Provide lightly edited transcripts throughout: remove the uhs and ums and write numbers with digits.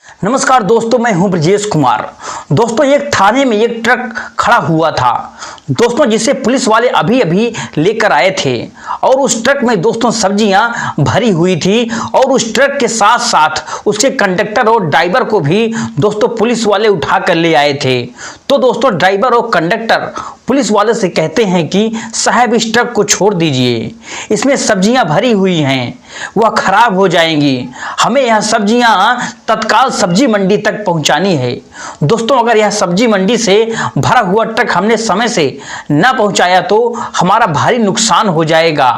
नमस्कार दोस्तों, मैं हूं ब्रजेश कुमार। दोस्तों, एक थाने में एक ट्रक खड़ा हुआ था दोस्तों, जिसे पुलिस वाले अभी अभी लेकर आए थे। और उस ट्रक में दोस्तों सब्जियां भरी हुई थी और उस ट्रक के साथ साथ उसके कंडक्टर और ड्राइवर को भी दोस्तों पुलिस वाले उठा कर ले आए थे। तो दोस्तों ड्राइवर और कंडक्टर पुलिस वाले से कहते हैं कि साहब, इस ट्रक को छोड़ दीजिए, इसमें सब्जियां भरी हुई हैं, वह खराब हो जाएंगी, हमें यह सब्जियां तत्काल सब्जी मंडी तक पहुंचानी है। दोस्तों, अगर यह सब्जी मंडी से भरा हुआ ट्रक हमने समय से न पहुंचाया तो हमारा भारी नुकसान हो जाएगा।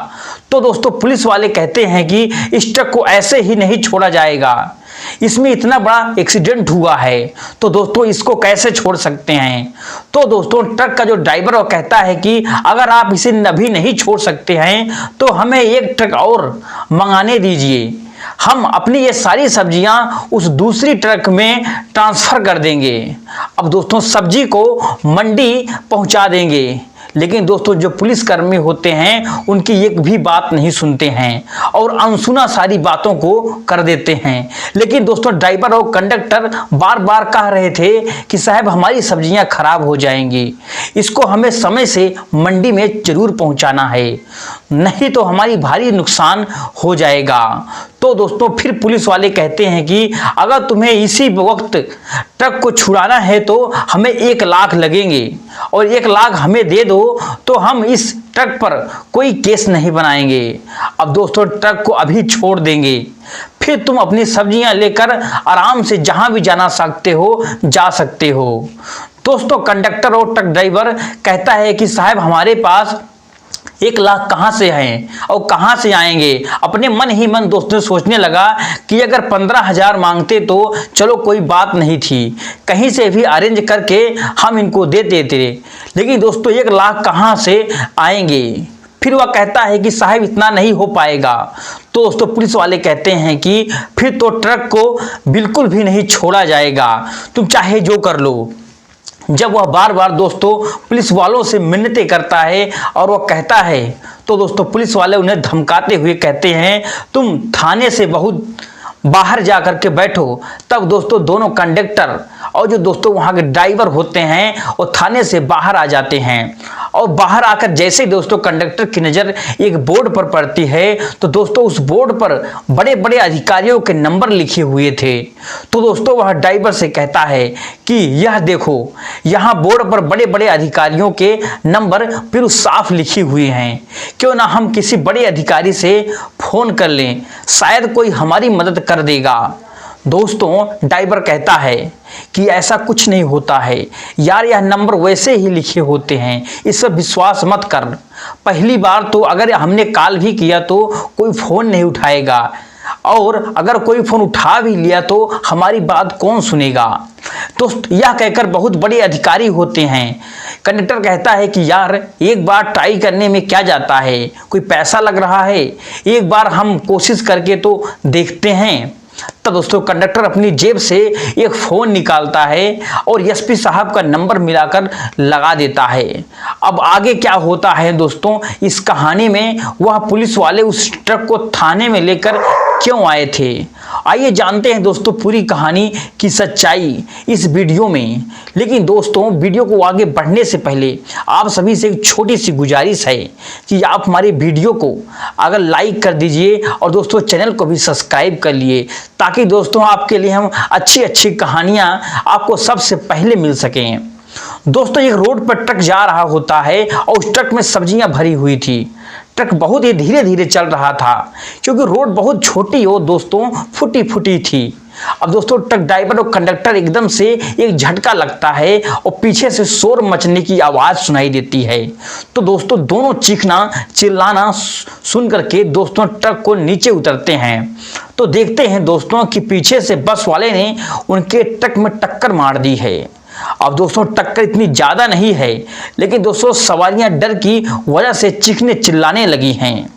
तो दोस्तों पुलिस वाले कहते हैं कि इस ट्रक को ऐसे ही नहीं छोड़ा जाएगा, इसमें इतना बड़ा एक्सीडेंट हुआ है, तो दोस्तों इसको कैसे छोड़ सकते हैं। तो दोस्तों ट्रक का जो ड्राइवर कहता है कि अगर आप इसे अभी नहीं छोड़ सकते हैं तो हमें एक ट्रक और मंगाने दीजिए, हम अपनी ये सारी सब्जियां उस दूसरी ट्रक में ट्रांसफर कर देंगे। अब दोस्तों सब्जी को मंडी पहुंचा देंगे, लेकिन दोस्तों जो पुलिसकर्मी होते हैं उनकी एक भी बात नहीं सुनते हैं और अनसुना सारी बातों को कर देते हैं। लेकिन दोस्तों ड्राइवर और कंडक्टर बार बार कह रहे थे कि साहब, हमारी सब्जियां खराब हो जाएंगी, इसको हमें समय से मंडी में जरूर पहुंचाना है, नहीं तो हमारी भारी नुकसान हो जाएगा। तो दोस्तों फिर पुलिस वाले कहते हैं कि अगर तुम्हें इसी वक्त ट्रक को छुड़ाना है तो हमें 1 लाख लगेंगे और 1 लाख हमें दे दो तो हम इस ट्रक पर कोई केस नहीं बनाएंगे। अब दोस्तों ट्रक को अभी छोड़ देंगे, फिर तुम अपनी सब्जियां लेकर आराम से जहां भी जाना सकते हो जा सकते हो। दोस्तों कंडक्टर और ट्रक ड्राइवर कहता है कि साहब, हमारे पास 1 लाख कहाँ से हैं और कहाँ से आएंगे। अपने मन ही मन दोस्तों सोचने लगा कि अगर 15,000 मांगते तो चलो कोई बात नहीं थी, कहीं से भी अरेंज करके हम इनको दे देते, लेकिन दोस्तों 1 लाख कहाँ से आएंगे। फिर वह कहता है कि साहब, इतना नहीं हो पाएगा। तो दोस्तों पुलिस वाले कहते हैं कि फिर तो ट्रक को बिल्कुल भी नहीं छोड़ा जाएगा, तुम चाहे जो कर लो। जब वह बार बार दोस्तों पुलिस वालों से मिन्नतें करता है और वह कहता है, तो दोस्तों पुलिस वाले उन्हें धमकाते हुए कहते हैं, तुम थाने से बहुत बाहर जा कर के बैठो। तब दोस्तों दोनों कंडक्टर और जो दोस्तों वहाँ के ड्राइवर होते हैं वो थाने से बाहर आ जाते हैं। और बाहर आकर जैसे दोस्तों कंडक्टर की नज़र एक बोर्ड पर पड़ती है तो दोस्तों उस बोर्ड पर बड़े बड़े अधिकारियों के नंबर लिखे हुए थे। तो दोस्तों वह ड्राइवर से कहता है कि यह देखो, यहाँ बोर्ड पर बड़े बड़े अधिकारियों के नंबर फिर साफ लिखी हुई हैं, क्यों ना हम किसी बड़े अधिकारी से फ़ोन कर लें, शायद कोई हमारी मदद कर देगा। दोस्तों ड्राइवर कहता है कि ऐसा कुछ नहीं होता है यार, यह नंबर वैसे ही लिखे होते हैं, इस पर विश्वास मत कर। पहली बार तो अगर हमने कॉल भी किया तो कोई फ़ोन नहीं उठाएगा, और अगर कोई फ़ोन उठा भी लिया तो हमारी बात कौन सुनेगा। दोस्त यह कहकर बहुत बड़े अधिकारी होते हैं। कंडक्टर कहता है कि यार एक बार ट्राई करने में क्या जाता है, कोई पैसा लग रहा है, एक बार हम कोशिश करके तो देखते हैं। तब दोस्तों कंडक्टर अपनी जेब से एक फ़ोन निकालता है और एसपी साहब का नंबर मिलाकर लगा देता है। अब आगे क्या होता है दोस्तों इस कहानी में, वह पुलिस वाले उस ट्रक को थाने में लेकर क्यों आए थे, आइए जानते हैं दोस्तों पूरी कहानी की सच्चाई इस वीडियो में। लेकिन दोस्तों वीडियो को आगे बढ़ने से पहले आप सभी से एक छोटी सी गुजारिश है कि आप हमारे वीडियो को अगर लाइक कर दीजिए और दोस्तों चैनल को भी सब्सक्राइब कर लिए, ताकि दोस्तों आपके लिए हम अच्छी अच्छी कहानियां आपको सबसे पहले मिल सकें। दोस्तों एक रोड पर ट्रक जा रहा होता है और उस ट्रक में सब्जियां भरी हुई थी। ट्रक बहुत ही धीरे धीरे चल रहा था क्योंकि रोड बहुत छोटी और दोस्तों फूटी फूटी थी। अब दोस्तों ट्रक ड्राइवर और कंडक्टर एकदम से एक झटका लगता है और पीछे से शोर मचने की आवाज़ सुनाई देती है। तो दोस्तों दोनों चीखना चिल्लाना सुन करके दोस्तों ट्रक को नीचे उतरते हैं तो देखते हैं दोस्तों कि पीछे से बस वाले ने उनके ट्रक में टक्कर मार दी है। अब दोस्तों टक्कर इतनी ज़्यादा नहीं है, लेकिन दोस्तों सवारियां डर की वजह से चीखने चिल्लाने लगी हैं।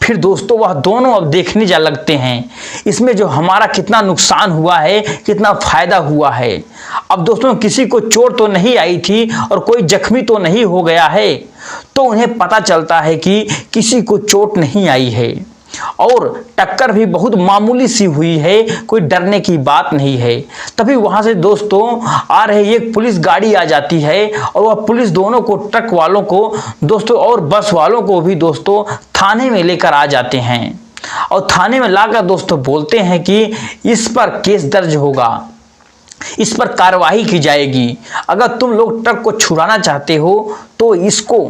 फिर दोस्तों वह दोनों अब देखने जा लगते हैं इसमें जो हमारा कितना नुकसान हुआ है, कितना फ़ायदा हुआ है। अब दोस्तों किसी को चोट तो नहीं आई थी और कोई जख्मी तो नहीं हो गया है, तो उन्हें पता चलता है कि किसी को चोट नहीं आई है। और टक्कर भी बहुत मामूली सी हुई है, कोई डरने की बात नहीं है। तभी वहां से दोस्तों आ रही एक पुलिस गाड़ी आ जाती है और वह पुलिस दोनों को, ट्रक वालों को दोस्तों और बस वालों को भी दोस्तों थाने में लेकर आ जाते हैं और थाने में लाकर दोस्तों बोलते हैं कि इस पर केस दर्ज होगा, इस पर कार्रवाई की जाएगी। अगर तुम लोग ट्रक को छुड़ाना चाहते हो तो इसको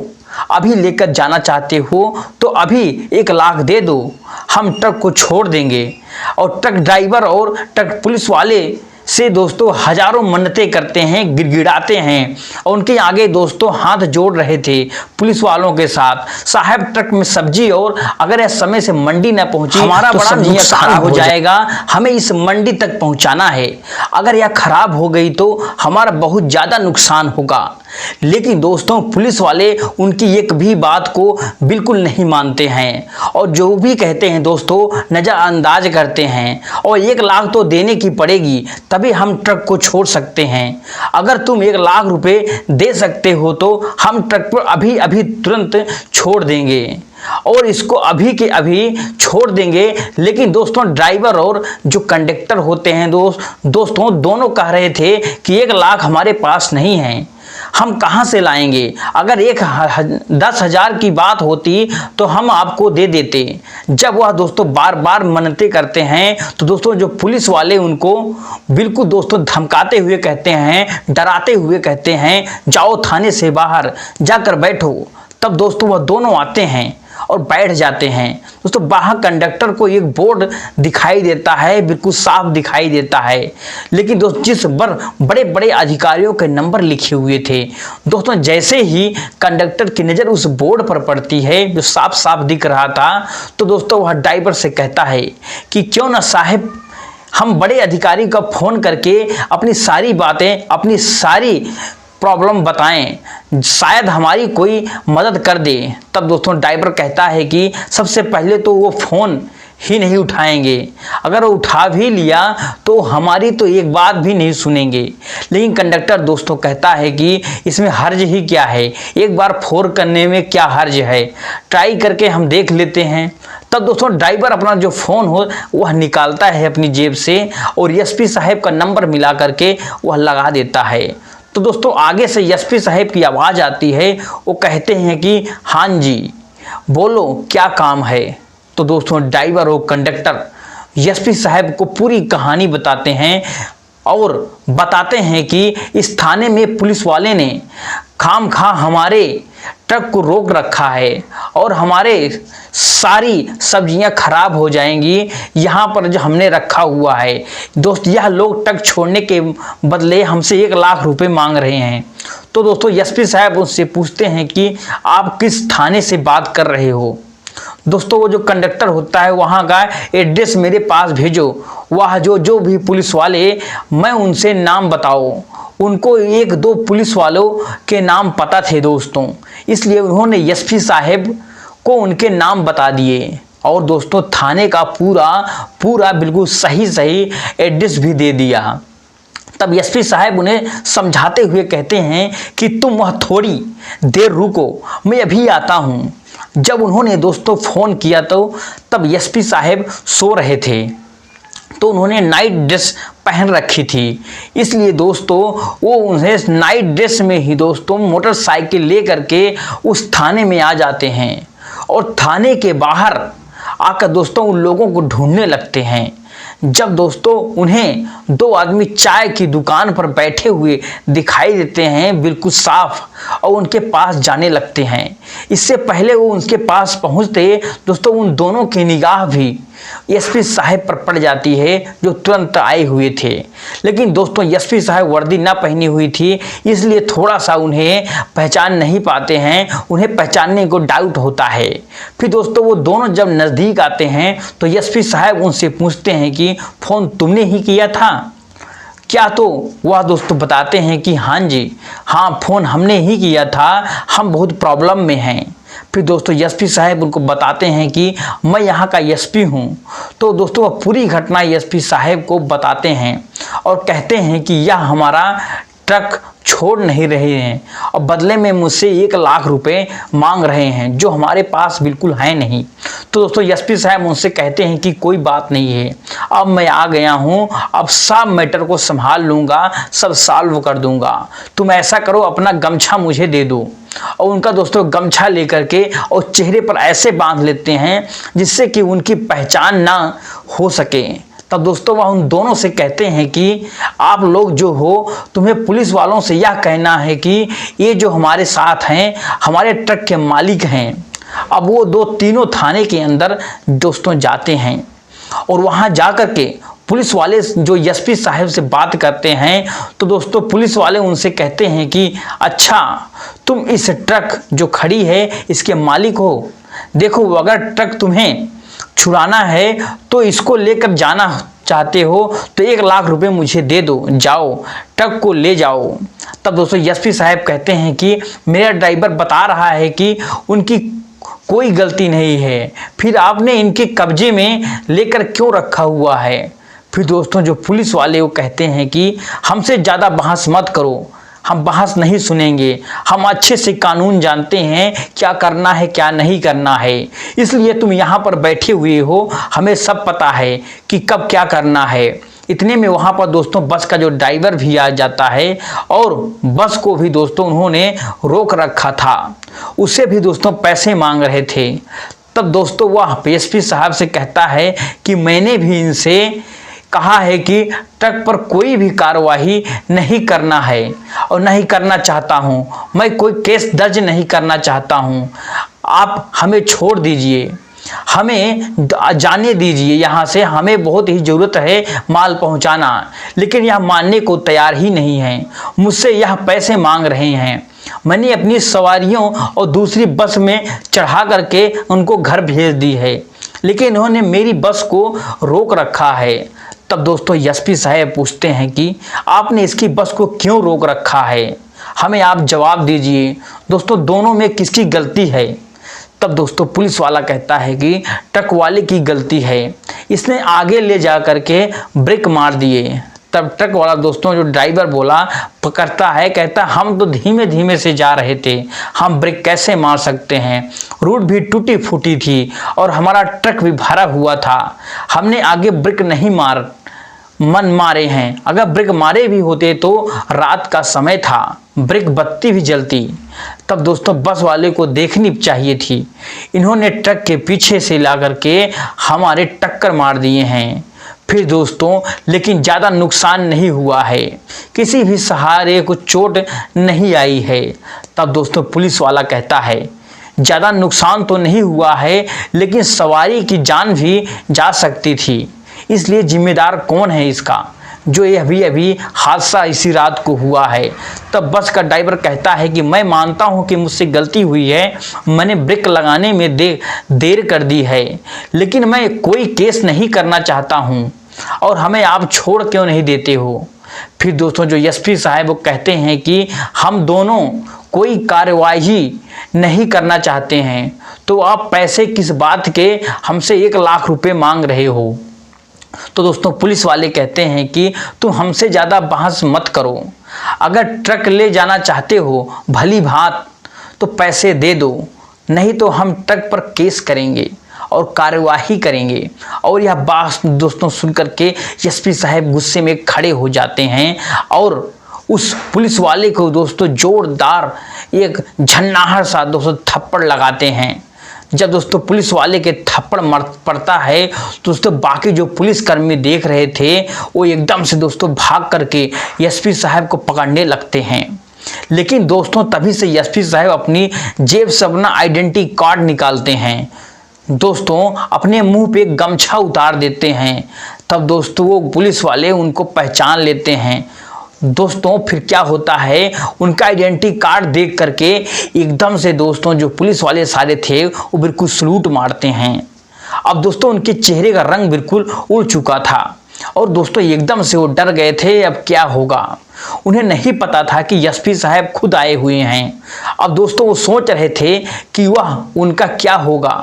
अभी लेकर जाना चाहते हो तो अभी 1 लाख दे दो, हम ट्रक को छोड़ देंगे। और ट्रक ड्राइवर और ट्रक पुलिस वाले से दोस्तों हजारों मन्नतें करते हैं, गिड़गिड़ाते हैं और उनके आगे दोस्तों हाथ जोड़ रहे थे पुलिस वालों के साथ। साहब ट्रक में सब्जी और अगर यह समय से मंडी न पहुंची हमारा बड़ा नुकसान हो जाएगा, हमें इस मंडी तक पहुंचाना है, अगर यह खराब हो गई तो हमारा बहुत ज़्यादा नुकसान होगा। लेकिन दोस्तों पुलिस वाले उनकी एक भी बात को बिल्कुल नहीं मानते हैं और जो भी कहते हैं दोस्तों नज़रअंदाज करते हैं और 1 लाख तो देने की पड़ेगी तभी हम ट्रक को छोड़ सकते हैं। अगर तुम 1 लाख रुपए दे सकते हो तो हम ट्रक पर अभी अभी तुरंत छोड़ देंगे और इसको अभी के अभी छोड़ देंगे। लेकिन दोस्तों ड्राइवर और जो कंडक्टर होते हैं दोस्तों दोनों कह रहे थे कि 1 लाख हमारे पास नहीं है, हम कहां से लाएंगे। अगर 10,000 की बात होती तो हम आपको दे देते। जब वह दोस्तों बार बार मन्नतें करते हैं तो दोस्तों जो पुलिस वाले उनको बिल्कुल दोस्तों धमकाते हुए कहते हैं, डराते हुए कहते हैं, जाओ थाने से बाहर जाकर बैठो। तब दोस्तों वह दोनों आते हैं और बैठ जाते हैं। दोस्तों बाहर कंडक्टर को एक बोर्ड दिखाई देता है, बिल्कुल साफ दिखाई देता है, लेकिन दोस्तों जिस पर बड़े बड़े अधिकारियों के नंबर लिखे हुए थे दोस्तों जैसे ही कंडक्टर की नज़र उस बोर्ड पर पड़ती है जो साफ साफ दिख रहा था तो दोस्तों वह ड्राइवर से कहता है कि क्यों ना साहब हम बड़े अधिकारी का फ़ोन करके अपनी सारी बातें, अपनी सारी प्रॉब्लम बताएं, शायद हमारी कोई मदद कर दे। तब दोस्तों ड्राइवर कहता है कि सबसे पहले तो वो फ़ोन ही नहीं उठाएंगे, अगर वो उठा भी लिया तो हमारी तो एक बात भी नहीं सुनेंगे। लेकिन कंडक्टर दोस्तों कहता है कि इसमें हर्ज ही क्या है, एक बार फ़ोन करने में क्या हर्ज है, ट्राई करके हम देख लेते हैं। तब दोस्तों ड्राइवर अपना जो फ़ोन हो वह निकालता है अपनी जेब से और एसपी साहब का नंबर मिला करके वह लगा देता है। तो दोस्तों आगे से एसपी साहब की आवाज़ आती है, वो कहते हैं कि हाँ जी बोलो क्या काम है। तो दोस्तों ड्राइवर और कंडक्टर एसपी साहब को पूरी कहानी बताते हैं और बताते हैं कि इस थाने में पुलिस वाले ने खामखा हमारे ट्रक को रोक रखा है और हमारे सारी सब्जियां खराब हो जाएंगी यहाँ पर जो हमने रखा हुआ है। दोस्त यह लोग ट्रक छोड़ने के बदले हमसे 1 लाख रुपए मांग रहे हैं। तो दोस्तों एसपी साहब उनसे पूछते हैं कि आप किस थाने से बात कर रहे हो। दोस्तों वो जो कंडक्टर होता है वहाँ का एड्रेस मेरे पास भेजो, वह जो भी पुलिस वाले, मैं उनसे नाम बताओ। उनको 1-2 पुलिस वालों के नाम पता थे दोस्तों, इसलिए उन्होंने एसपी साहब को उनके नाम बता दिए और दोस्तों थाने का पूरा बिल्कुल सही एड्रेस भी दे दिया। तब एसपी साहब उन्हें समझाते हुए कहते हैं कि तुम वह थोड़ी देर रुको, मैं अभी आता हूँ। जब उन्होंने दोस्तों फ़ोन किया तो तब एसपी साहब सो रहे थे, तो उन्होंने नाइट ड्रेस पहन रखी थी, इसलिए दोस्तों वो उन्हें नाइट ड्रेस में ही दोस्तों मोटरसाइकिल ले करके उस थाने में आ जाते हैं और थाने के बाहर आकर दोस्तों उन लोगों को ढूंढने लगते हैं। जब दोस्तों उन्हें 2 आदमी चाय की दुकान पर बैठे हुए दिखाई देते हैं बिल्कुल साफ, और उनके पास जाने लगते हैं। इससे पहले वो उनके पास पहुंचते दोस्तों उन दोनों की निगाह भी एसपी साहब पर पड़ जाती है जो तुरंत आए हुए थे। लेकिन दोस्तों एसपी साहब वर्दी ना पहनी हुई थी, इसलिए थोड़ा सा उन्हें पहचान नहीं पाते हैं, उन्हें पहचानने को डाउट होता है। फिर दोस्तों वो दोनों जब नज़दीक आते हैं तो एसपी साहब उनसे पूछते हैं कि फ़ोन तुमने ही किया था क्या? तो वह दोस्तों बताते हैं कि हाँ जी, हाँ फ़ोन हमने ही किया था, हम बहुत प्रॉब्लम में हैं। फिर दोस्तों एसपी साहब उनको बताते हैं कि मैं यहाँ का एसपी हूँ। तो दोस्तों वह पूरी घटना एसपी साहब को बताते हैं और कहते हैं कि यह हमारा ट्रक छोड़ नहीं रहे हैं और बदले में मुझसे 1 लाख रुपए मांग रहे हैं, जो हमारे पास बिल्कुल है नहीं। तो दोस्तों एसपी साहब उनसे कहते हैं कि कोई बात नहीं है, अब मैं आ गया हूँ, अब सब मैटर को संभाल लूँगा, सब सॉल्व कर दूँगा। तुम ऐसा करो, अपना गमछा मुझे दे दो। और उनका दोस्तों गमछा लेकर के और चेहरे पर ऐसे बांध लेते हैं जिससे कि उनकी पहचान ना हो सके। तब दोस्तों वह उन दोनों से कहते हैं कि आप लोग जो हो, तुम्हें पुलिस वालों से यह कहना है कि ये जो हमारे साथ हैं हमारे ट्रक के मालिक हैं। अब वो तीनों थाने के अंदर दोस्तों जाते हैं और वहाँ जा कर के पुलिस वाले जो एसपी साहब से बात करते हैं, तो दोस्तों पुलिस वाले उनसे कहते हैं कि अच्छा, तुम इस ट्रक जो खड़ी है इसके मालिक हो। देखो, अगर ट्रक तुम्हें छुड़ाना है तो इसको लेकर जाना चाहते हो तो 1 लाख रुपए मुझे दे दो, जाओ ट्रक को ले जाओ। तब दोस्तों एसपी साहब कहते हैं कि मेरा ड्राइवर बता रहा है कि उनकी कोई गलती नहीं है, फिर आपने इनके कब्जे में लेकर क्यों रखा हुआ है। फिर दोस्तों जो पुलिस वाले वो कहते हैं कि हमसे ज़्यादा बहस मत करो, हम बहस नहीं सुनेंगे, हम अच्छे से कानून जानते हैं, क्या करना है क्या नहीं करना है, इसलिए तुम यहाँ पर बैठे हुए हो, हमें सब पता है कि कब क्या करना है। इतने में वहाँ पर दोस्तों बस का जो ड्राइवर भी आ जाता है और बस को भी दोस्तों उन्होंने रोक रखा था, उससे भी दोस्तों पैसे मांग रहे थे। तब दोस्तों वह एसपी साहब से कहता है कि मैंने भी इनसे कहा है कि ट्रक पर कोई भी कार्रवाई नहीं करना है और नहीं करना चाहता हूं, मैं कोई केस दर्ज नहीं करना चाहता हूं, आप हमें छोड़ दीजिए, हमें जाने दीजिए यहाँ से, हमें बहुत ही ज़रूरत है माल पहुँचाना। लेकिन यह मानने को तैयार ही नहीं है, मुझसे यह पैसे मांग रहे हैं। मैंने अपनी सवारियों और दूसरी बस में चढ़ा करके उनको घर भेज दी है, लेकिन इन्होंने मेरी बस को रोक रखा है। तब दोस्तों एसपी साहब पूछते हैं कि आपने इसकी बस को क्यों रोक रखा है, हमें आप जवाब दीजिए, दोस्तों दोनों में किसकी गलती है। तब दोस्तों पुलिस वाला कहता है कि ट्रक वाले की गलती है, इसने आगे ले जा करके ब्रेक मार दिए। तब ट्रक वाला दोस्तों जो ड्राइवर बोला पकड़ता है, कहता हम तो धीमे धीमे से जा रहे थे, हम ब्रेक कैसे मार सकते हैं, रूट भी टूटी फूटी थी और हमारा ट्रक भी भरा हुआ था, हमने आगे ब्रेक नहीं मन मारे हैं, अगर ब्रेक मारे भी होते तो रात का समय था, ब्रेक बत्ती भी जलती। तब दोस्तों बस वाले को देखनी चाहिए थी, इन्होंने ट्रक के पीछे से ला करके हमारे टक्कर मार दिए हैं। फिर दोस्तों लेकिन ज़्यादा नुकसान नहीं हुआ है, किसी भी सहारे को चोट नहीं आई है। तब दोस्तों पुलिस वाला कहता है ज़्यादा नुकसान तो नहीं हुआ है, लेकिन सवारी की जान भी जा सकती थी, इसलिए जिम्मेदार कौन है इसका, जो ये अभी हादसा इसी रात को हुआ है। तब बस का ड्राइवर कहता है कि मैं मानता हूं कि मुझसे गलती हुई है, मैंने ब्रेक लगाने में देर कर दी है, लेकिन मैं कोई केस नहीं करना चाहता हूं और हमें आप छोड़ क्यों नहीं देते हो। फिर दोस्तों जो एसपी साहब वो कहते हैं कि हम दोनों कोई कार्यवाही नहीं करना चाहते हैं, तो आप पैसे किस बात के हमसे 1 लाख रुपए मांग रहे हो। तो दोस्तों पुलिस वाले कहते हैं कि तुम हमसे ज़्यादा बहस मत करो, अगर ट्रक ले जाना चाहते हो भली भांत तो पैसे दे दो, नहीं तो हम ट्रक पर केस करेंगे और कार्यवाही करेंगे। और यह बात दोस्तों सुन करके एसपी साहब गुस्से में खड़े हो जाते हैं और उस पुलिस वाले को दोस्तों जोरदार एक झन्नाहट सा दोस्तों थप्पड़ लगाते हैं। जब दोस्तों पुलिस वाले के थप्पड़ पड़ता है तो दोस्तों बाकी जो पुलिसकर्मी देख रहे थे वो एकदम से दोस्तों भाग करके एसपी साहब को पकड़ने लगते हैं। लेकिन दोस्तों तभी से एसपी साहब अपनी जेब से अपना आइडेंटिटी कार्ड निकालते हैं, दोस्तों अपने मुंह पे गमछा उतार देते हैं। तब दोस्तों वो पुलिस वाले उनको पहचान लेते हैं। दोस्तों फिर क्या होता है, उनका आइडेंटिटी कार्ड देख करके एकदम से दोस्तों जो पुलिस वाले सारे थे वो बिल्कुल सलूट मारते हैं। अब दोस्तों उनके चेहरे का रंग बिल्कुल उड़ चुका था और दोस्तों एकदम से वो डर गए थे अब क्या होगा। उन्हें नहीं पता था कि एसपी साहब खुद आए हुए हैं। अब दोस्तों वो सोच रहे थे कि वह उनका क्या होगा।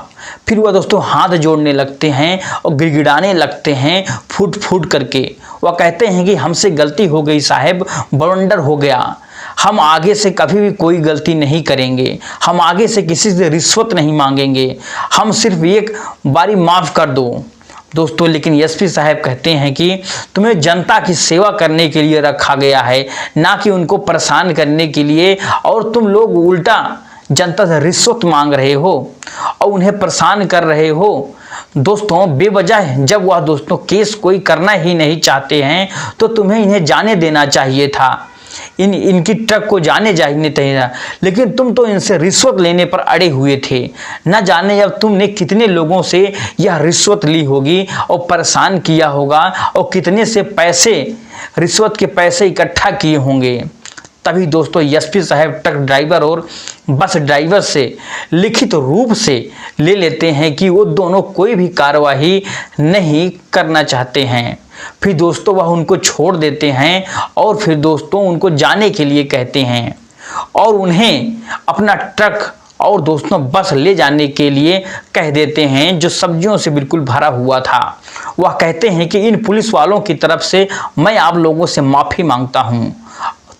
फिर वह दोस्तों हाथ जोड़ने लगते हैं और गिड़गिड़ाने लगते हैं फूट फूट करके। वह कहते हैं कि हमसे गलती हो गई साहब, बवंडर हो गया, हम आगे से कभी भी कोई गलती नहीं करेंगे, हम आगे से किसी से रिश्वत नहीं मांगेंगे, हम सिर्फ एक बारी माफ़ कर दो। दोस्तों लेकिन एसपी साहब कहते हैं कि तुम्हें जनता की सेवा करने के लिए रखा गया है, ना कि उनको परेशान करने के लिए, और तुम लोग उल्टा जनता से रिश्वत मांग रहे हो और उन्हें परेशान कर रहे हो। दोस्तों बेवजह जब वह दोस्तों केस कोई करना ही नहीं चाहते हैं तो तुम्हें इन्हें जाने देना चाहिए था, इनकी ट्रक को जाने चाहिए था, लेकिन तुम तो इनसे रिश्वत लेने पर अड़े हुए थे। न जाने अब तुमने कितने लोगों से यह रिश्वत ली होगी और परेशान किया होगा और कितने से पैसे, रिश्वत के पैसे इकट्ठा किए होंगे। तभी दोस्तों एसपी साहब ट्रक ड्राइवर और बस ड्राइवर से लिखित रूप से ले लेते हैं कि वो दोनों कोई भी कार्रवाई नहीं करना चाहते हैं। फिर दोस्तों वह उनको छोड़ देते हैं और फिर दोस्तों उनको जाने के लिए कहते हैं और उन्हें अपना ट्रक और दोस्तों बस ले जाने के लिए कह देते हैं, जो सब्जियों से बिल्कुल भरा हुआ था। वह कहते हैं कि इन पुलिस वालों की तरफ से मैं आप लोगों से माफ़ी मांगता हूँ,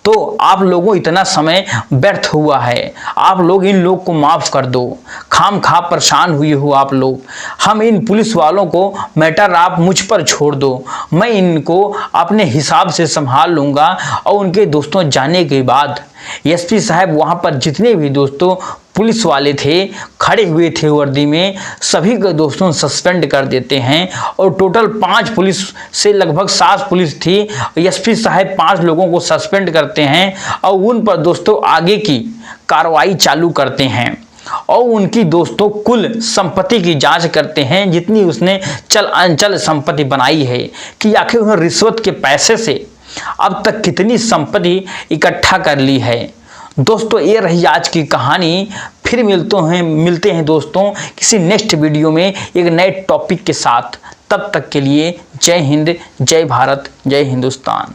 तो आप लोगों इतना समय व्यर्थ हुआ है, आप लोग इन लोग को माफ़ कर दो, खाम खा परेशान हुए हो आप लोग, हम इन पुलिस वालों को मैटर आप मुझ पर छोड़ दो, मैं इनको अपने हिसाब से संभाल लूँगा। और उनके दोस्तों जाने के बाद एसपी साहब वहाँ पर जितने भी दोस्तों पुलिस वाले थे खड़े हुए थे वर्दी में, सभी को दोस्तों सस्पेंड कर देते हैं और टोटल 5 पुलिस से लगभग 7 पुलिस थी। एसपी साहब 5 लोगों को सस्पेंड करते हैं और उन पर दोस्तों आगे की कार्रवाई चालू करते हैं और उनकी दोस्तों कुल संपत्ति की जांच करते हैं, जितनी उसने चल अंचल संपत्ति बनाई है, कि आखिर उन्होंने रिश्वत के पैसे से अब तक कितनी संपत्ति इकट्ठा कर ली है। दोस्तों ये रही आज की कहानी। फिर मिलते हैं दोस्तों किसी नेक्स्ट वीडियो में एक नए टॉपिक के साथ। तब तक के लिए जय हिंद, जय भारत, जय हिंदुस्तान।